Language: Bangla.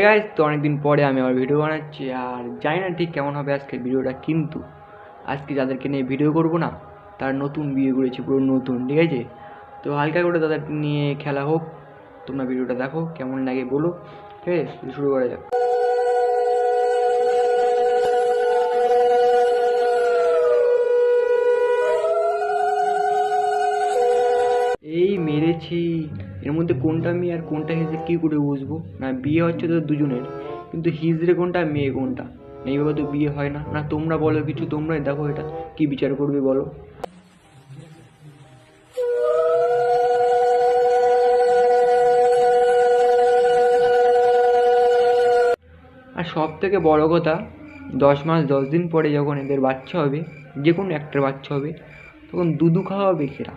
গাইস, তো অনেকদিন পরে আমি আবার ভিডিও বানাচ্ছি। আর জানি না ঠিক কেমন হবে আজকের ভিডিওটা, কিন্তু আজকে যাদেরকে নিয়ে ভিডিও করব না, তার নতুন বিয়ে করেছি, পুরো নতুন, ঠিক আছে? তো হালকা করে তাদের নিয়ে খেলা হোক। তোমরা ভিডিওটা দেখো, কেমন লাগে বলো। ঠিক আছে, শুরু করা যাক। এই মেরেছি। এর মধ্যে কোনটা মেয়ে আর কোনটা হিজড়ে কী করে বুঝবো? না, বিয়ে হচ্ছে তো দুজনের, কিন্তু হিজড়ে কোনটা মেয়ে কোনটা? এইভাবে তো বিয়ে হয় না। না তোমরা বলো কিছু, তোমরাই দেখো এটা কি বিচার করবে বলো। আর সব থেকে বড় কথা, 10 মাস 10 দিন পরে যখন এদের বাচ্চা হবে, যে কোনো একটার বাচ্চা হবে, তখন দুধু খাওয়াবে খেরা।